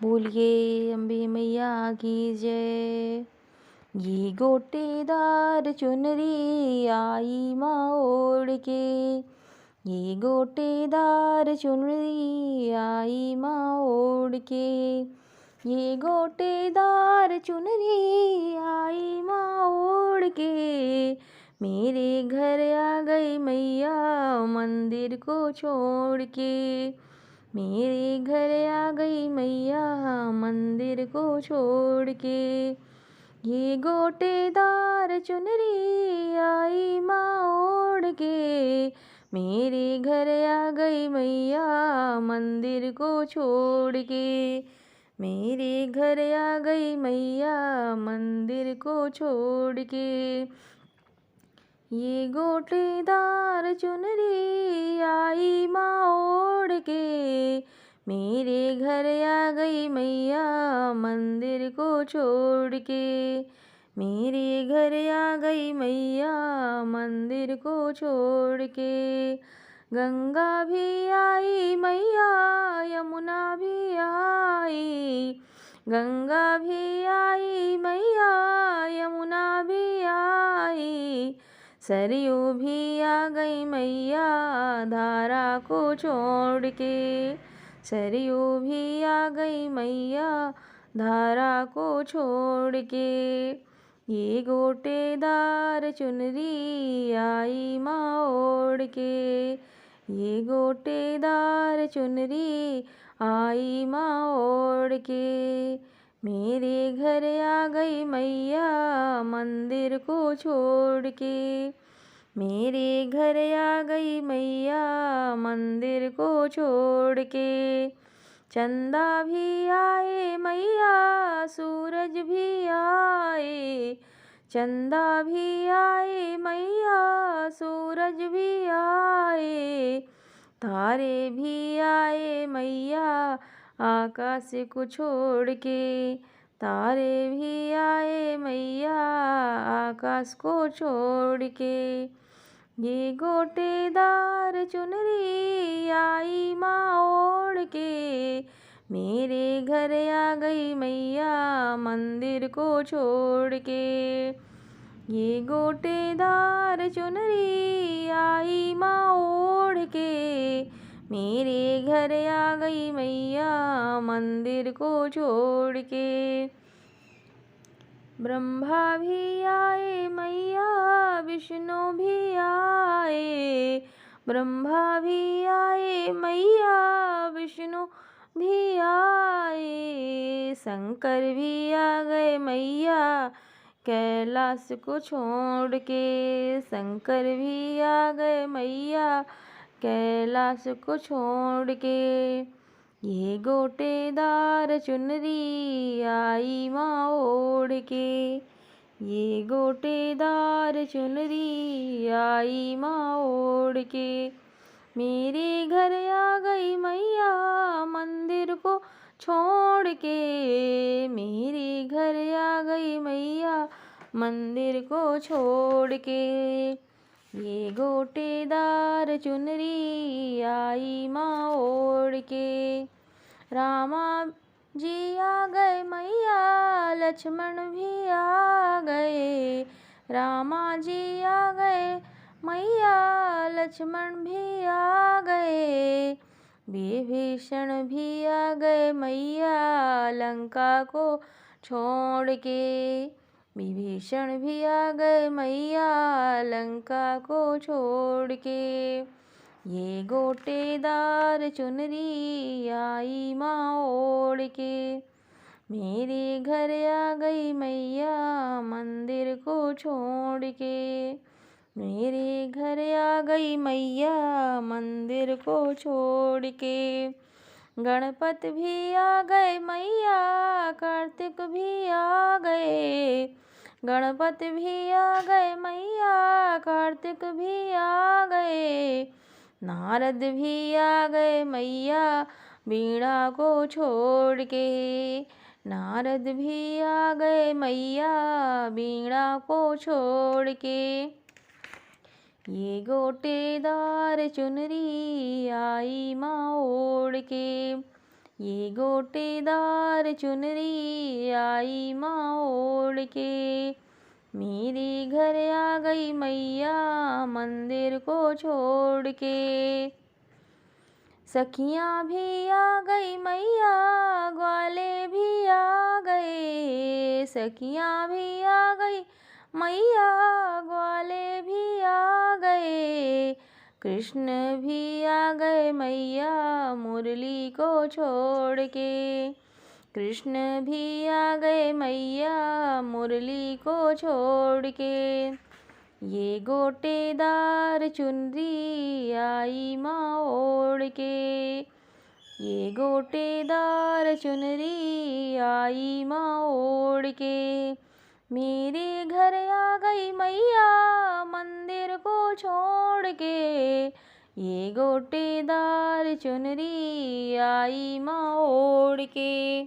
बोलिए अम्बे मैया की जय। ये गोटेदार चुनरी आई माँ ओढ़ के, ये गोटेदार चुनरी आई माँ ओढ़ के, ये गोटेदार चुनरी आई माँ ओढ़ के, मेरे घर आ गई मैया मंदिर को छोड़ के, मेरे घर आ गई मैया मंदिर को छोड़ के, ये गोटेदार चुनरी आई माँ ओढ़ के, मेरे घर आ गई मैया मंदिर को छोड़ के, मेरे घर आ गई मैया मंदिर को छोड़ के, ये गोटेदार चुनरी आई माँ ओढ़ के, मेरे घर आ गई मैया मंदिर को छोड़ के, मेरे घर आ गई मैया मंदिर को छोड़ के, गंगा भी आई मैया यमुना भी आई, गंगा भी आई मैया यमुना भी आई, सरयू भी आ गई मैया धारा को छोड़ के, सरयू भी आ गई मैया धारा को छोड़ के, ये गोटेदार चुनरी आई माँ ओढ़ के, ये गोटेदार चुनरी आई माँ ओढ़ के, मेरे घर आ गई मैया मंदिर को छोड़ के, मेरे घर आ गई मैया मंदिर को छोड़ के, चंदा भी आए मैया सूरज भी आए, चंदा भी आए मैया सूरज भी आए, तारे भी आए मैया आकाश को छोड़ के, तारे भी आए मैया आकाश को छोड़ के, ये गोटेदार चुनरी आई माँ ओढ़ के, मेरे घर आ गई मैया मंदिर को छोड़ के, ये गोटेदार चुनरी आई माँ ओढ़ के, मेरे घर आ गई मैया मंदिर को छोड़ के, ब्रह्मा भी आए मैया विष्णु भी आए, ब्रह्मा भी आए मैया विष्णु भी आए, शंकर भी आ गए मैया कैलाश को छोड़ के, शंकर भी आ गए मैया कैलाश को छोड़ के, ये गोटेदार चुनरी आई माँ ओढ़ के, ये गोटेदार चुनरी आई माँ ओढ़ के, मेरे घर आ गई मैया मंदिर को छोड़ के, मेरे घर आ गई मैया मंदिर को छोड़ के, ये गोटेदार चुनरी आई माँ ओढ़ के, रामा जी आ गए मैया लक्ष्मण भी आ गए, रामा जी आ गए मैया लक्ष्मण भी आ गए, विभीषण भी आ गए मैया लंका को छोड़ के, विभीषण भी आ गए मैया लंका को छोड़ के, ये गोटेदार चुनरी आई माँ ओढ़ के, मेरे घर आ गई मैया मंदिर को छोड़ के, मेरे घर आ गई मैया मंदिर को छोड़ के, गणपत भी आ गए मैया कार्तिक भी आ गए, गणपत भी आ गए मैया कार्तिक भी आ गए, नारद भी आ गए मैया वीणा को छोड़ के, नारद भी आ गए मैया वीणा को छोड़ के, ये गोटेदार चुनरी आई माँ ओढ़ के, ये गोटेदार चुनरी आई माँ ओढ़ के। मेरे घर आ गई मैया मंदिर को छोड़ के। सखियाँ भी आ गई मैया ग्वाले भी आ गए। सखियाँ भी आ गई मैया ग्वाले भी आ गए। कृष्ण भी आ गए मैया मुरली को छोड़ के। कृष्ण भी आ गए मैया मुरली को छोड़ के। ये गोटेदार चुनरी आई माँ ओढ़ के। ये गोटेदार चुनरी आई माँ ओढ़ के। मेरे घर आ गई मैया मंदिर को छोड़ के। ये गोटेदार चुनरी आई माँ ओढ़ के।